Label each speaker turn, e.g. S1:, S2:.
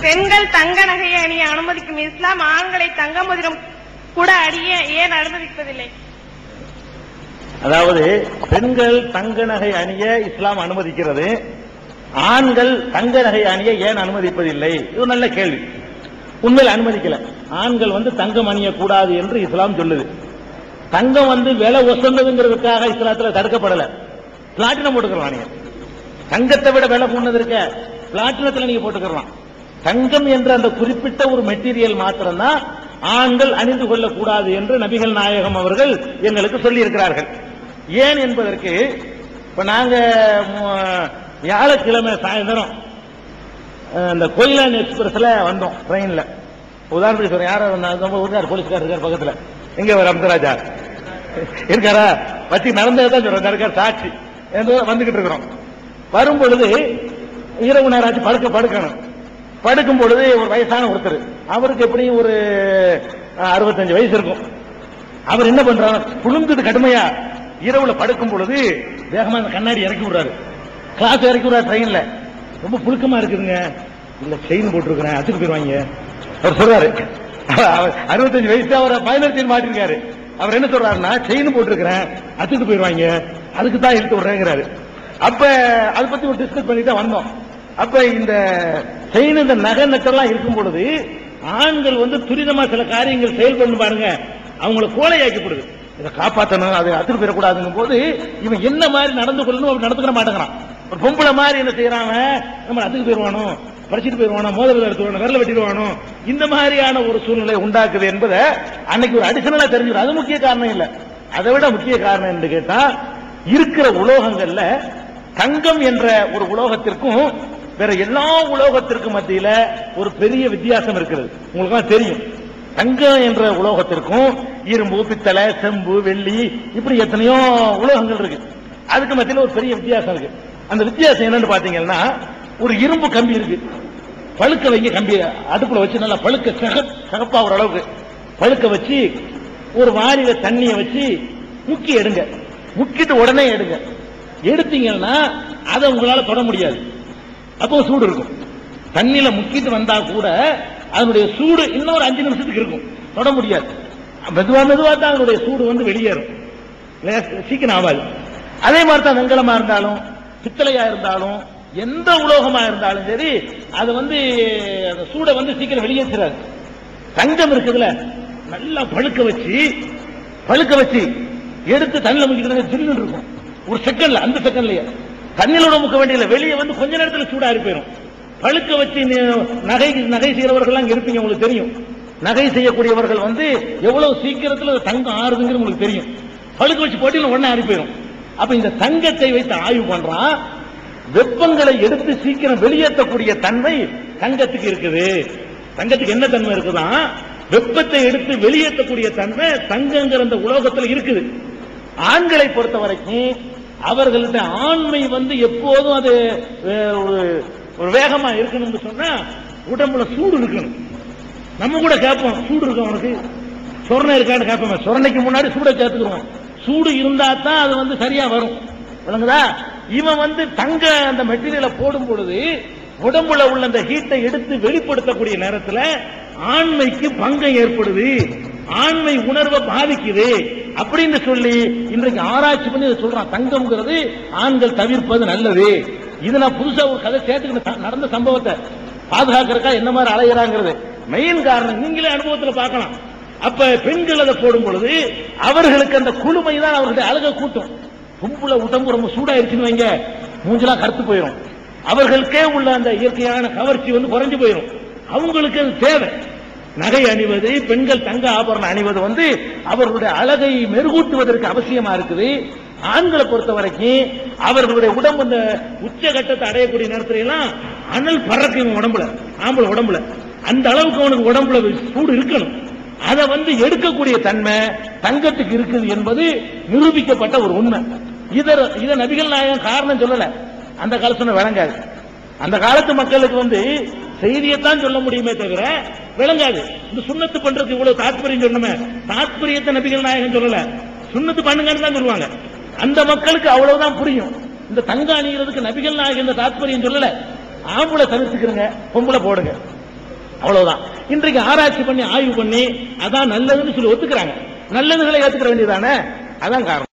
S1: பெண்கள் தங்க நகையை அணிய அனுமதிக்கும் இஸ்லாம் ஆண்களை தங்க மோதிரம் கூட அணிய ஏன் அனுமதிப்பதில்லை?
S2: அதாவது பெண்கள் தங்க நகை அணிய இஸ்லாம் அனுமதிக்கிறது, ஆண்கள் தங்க நகை அணிய ஏன் அனுமதிப்பதில்லை? இது நல்ல கேள்வி. உண்மையில் அனுமதிக்கல. ஆண்கள் தங்கம் அணியக்கூடாது என்று இஸ்லாம் சொல்லுது. தங்கம் விலை ஒசந்ததுங்கிறதுக்காக இஸ்லாத்துல தடுக்கப்படல. பிளாட்டினம் போட்டுக்கலாம். நீங்க தங்கத்தை விட விலை போனது இருக்க பிளாட்டினத்துல நீங்க போட்டுக்கலாம். தங்கம் என்ற அந்த குறிப்பிட்ட ஒரு மெட்டீரியல் மாத்திரம்தான் ஆண்கள் அணிந்து கொள்ளக்கூடாது என்று நபிகள் நாயகம் அவர்கள் எங்களுக்கு சொல்லி இருக்கிறார்கள். ஏன் என்பதற்கு இப்ப நாங்க வியாழக்கிழமை சாயந்தரம் இந்த கொயிலான் எக்ஸ்பிரஸ்ல வந்தோம் ட்ரெயின்ல. உதாரணத்துக்கு சொல்றேன், யாரும் போலீஸ்கார் இருக்கார் பக்கத்துல, எங்க வர அம்சராஜா இருக்காரா வச்சு நடந்ததான் சொல்றேன், இருக்கார் சாட்சி வந்துகிட்டு இருக்கிறோம். வரும் பொழுது இரவு நேரம் ஆச்சு, படுக்கணும். படுக்கும் பொழுது ஒரு வயசான ஒருத்தர், அவருக்கு எப்படியும் ஒரு 65 வயசு இருக்கும். அவர் என்ன பண்றாரு, குளிர்ந்தது கடுமையா இரவுல படுக்கும் பொழுது வேகமா கண்ணாடி இறக்கி விடுறாரு, கிளாஸ் இறக்கி விடுறாரு ட்ரெயின்ல. ரொம்ப புழுக்கமா இருக்குதுங்க. இல்ல செயின் போட்டுருக்கிறேன் அதுக்கு போயிருவாங்க. அவர் சொல்றாரு, 65 வயசு, அவர் பயனர் செயின் மாட்டிருக்காரு. அவர் என்ன சொல்றாருன்னா, செயின் போட்டிருக்கிறேன் அதுக்கு போயிருவாங்க, அதுக்கு தான் இழுத்து விடுறேங்கிறாரு. அப்ப அதை பத்தி ஒரு டிஸ்கஸ் பண்ணிட்டு வந்தோம். அப்ப இந்த செயின், இந்த நகை நட்டெல்லாம் இருக்கும் பொழுது ஆண்கள் துரிதமா சில காரியங்கள் செயல்படணும் பாருங்க, அவங்களை கோலையாக்கப்படுது. இதை காப்பாற்றணும், அதை அத்துட்டு போயிடக்கூடாதுங்கும் போது இவன் என்ன மாதிரி நடந்து கொள்ளணும் நடந்துக்கிற மாட்டேங்கிறான். ஒரு பொம்பளை மாதிரி என்ன செய்யறாங்க, நம்ம அதுக்கு போயிருவானோ, படிச்சுட்டு போயிருவானோ, மோதல் எடுத்துவானோ, விரல வெட்டிடுவானோ, இந்த மாதிரியான ஒரு சூழ்நிலை உண்டாக்குது என்பதை அன்னைக்கு ஒரு அடிஷனலா தெரிஞ்சுடும். அது முக்கிய காரணம் இல்ல. அதை விட முக்கிய காரணம் என்று கேட்டா, இருக்கிற உலோகங்கள்ல தங்கம் என்ற ஒரு உலோகத்திற்கும் வேற எல்லா உலோகத்திற்கும் மத்தியில ஒரு பெரிய வித்தியாசம் இருக்கிறது. உங்களுக்கு தெரியும், தங்கம் என்ற உலோகத்திற்கும் இரும்பு, பித்தளை, செம்பு, வெள்ளி, இப்படி எத்தனையோ உலோகங்கள் இருக்கு. அதுக்கு மத்தியில ஒரு பெரிய வித்தியாசம் இருக்கு. அந்த வித்தியாசம் என்னன்னு பாத்தீங்கன்னா, ஒரு இரும்பு கம்பி இருக்கு, பழுக்க வைக்க கம்பி அடுப்புல வச்சு நல்லா பழுக்க சகப்பா ஒரு அளவுக்கு பழுக்க வச்சு ஒரு வாரியில தண்ணியை வச்சு முக்கி எடுங்க. முக்கிட்டு உடனே எடுங்க. எடுத்தீங்கன்னா அதை உங்களால தொட முடியாது, அப்போ சூடு இருக்கும். தண்ணியில முக்கிட்டு வந்தா கூட அதனுடைய சூடு இன்னும் ஒரு 5 நிமிஷத்துக்கு இருக்கும், தொட முடியாது. மெதுவா மெதுவா தான் அதனுடைய சூடு வெளியேறும், சீக்கிரம் ஆகாது. அதே மாதிரி தான் வெங்கலமா இருந்தாலும் பித்தளையா இருந்தாலும் எந்த உலோகமா இருந்தாலும் சரி, அது அந்த சூடை சீக்கிரம் வெளியேற்றாது. தங்கம் இருக்குதுல, நல்லா பழுக்க வச்சு எடுத்து தண்ணில முக்கிட்டு ஜில்லுன்னு இருக்கும். ஒரு செகண்ட்ல, அந்த செகண்ட்லயே தண்ணியோட முக்க வேண்டியல, வெளியே கொஞ்ச நேரத்துல சூடாரி போயிடும். பழுக்க வச்சு நகை செய்யறவர்கள் இருப்பீங்க, உங்களுக்கு தெரியும். நகை செய்யக்கூடியவர்கள் எவ்வளவு சீக்கிரத்துல தங்கம் ஆறுதுங்கிறது உங்களுக்கு தெரியும். பழுக்க வச்சு போட்டியில் உடனே ஆறி போயிடும். அப்ப இந்த தங்கத்தை வைத்து ஆய்வு பண்றான். வெப்பங்களை எடுத்து சீக்கிரம் வெளியேற்றக்கூடிய தன்மை தங்கத்துக்கு இருக்குது. தங்கத்துக்கு என்ன தன்மை இருக்குதான், வெப்பத்தை எடுத்து வெளியேற்றக்கூடிய தன்மை தங்கங்கிற அந்த உலோகத்தில் இருக்குது. ஆண்களை பொறுத்த வரைக்கும் அவர்கள்ட்ட ஆண்மை எப்போதும் அது ஒரு வேகமா இருக்கணும்னு சொன்னா உடம்புல சூடு இருக்கணும். நம்ம கூட கேட்போம், சூடு இருக்கும் அவனுக்கு, சொரணை இருக்கான்னு கேட்போம். சொரணைக்கு முன்னாடி சூடை சேர்த்துக்கிறோம். சூடு இருந்தா தான் அது சரியா வரும். விளங்குதா? இவன் தங்க அந்த மெட்டீரியலை போடும் பொழுது உடம்புல உள்ள அந்த ஹீட்டை எடுத்து வெளிப்படுத்தக்கூடிய நேரத்தில் ஆண்மைக்கு பங்கம் ஏற்படுது, ஆண்மை உணர்வை பாதிக்குது அப்படின்னு சொல்லி இன்றைக்கு ஆராய்ச்சி பண்ணி சொல்றான். தங்கம்ங்கிறது ஆண்கள் தவிர்ப்பது நல்லது. இது நான் புதுசா ஒரு கதை சேர்த்துக்கிட்டு நடந்த சம்பவத்தை பாதுகாக்கிறக்கா என்ன மாதிரி அலைகிறாங்கிறது மெயின் காரணம் நீங்களே அனுபவத்தில் பார்க்கலாம். அப்ப பெண்கள் அதை போடும் பொழுது அவர்களுக்கு அந்த குளுமை தான் அவர்களுடைய அழகை கூட்டும். கும்புல உடம்பு ரொம்ப சூடாயிருச்சுன்னு வைங்க, மூஞ்செல்லாம் கருத்து போயிடும். அவர்களுக்கே உள்ள அந்த இயற்கையான கவர்ச்சி குறைஞ்சு போயிடும். அவங்களுக்கு அது தேவை. நகை அணிவது, பெண்கள் தங்க ஆபரணம் அணிவது அவர்களுடைய அழகை மெருகூட்டுவதற்கு அவசியமா இருக்குது. ஆண்களை பொறுத்த வரைக்கும் அவர்களுடைய உடம்பு இந்த உச்சகட்டத்தை அடையக்கூடிய நேரத்துல எல்லாம் அனல் பறக்கும் உடம்புல, ஆம்பளை உடம்புல அந்த அளவுக்கு அவனுக்கு உடம்புல சூடு இருக்கணும். அதை எடுக்கக்கூடிய தன்மை தங்கத்துக்கு இருக்குது என்பது நிரூபிக்கப்பட்ட ஒரு உண்மை. இத நபிகள் நாயகம் காரணம் சொல்லல, அந்த காலத்துல விளங்காது. அந்த காலத்து மக்களுக்கு செய்தியத்தான் சொல்ல முடியுமே தவிர விளங்காது. இந்த சுண்ணத்து பண்றதுக்கு இவ்வளவு தாத்பரியம் சொன்னமே, தாத்பரியத்தை நபிகள் நாயகம் சொல்லல, சுண்ணத்து பண்ணுங்கன்னு தான் சொல்லுவாங்க. அந்த மக்களுக்கு அவ்வளவுதான் புரியும். இந்த தங்க அணிகிறதுக்கு நபிகள் நாயகம் இந்த தாத்பரியம் சொல்லல. ஆம்பளை தவிர்த்துக்கிறங்க, பொம்பளை போடுங்க. அவ்வளவுதான். இன்றைக்கு ஆராய்ச்சி பண்ணி ஆய்வு பண்ணி அதான் நல்லதுன்னு சொல்லி ஒத்துக்கிறாங்க. நல்லதுகளை ஏத்துக்கிற வேண்டியதானே, அதான் காரணம்.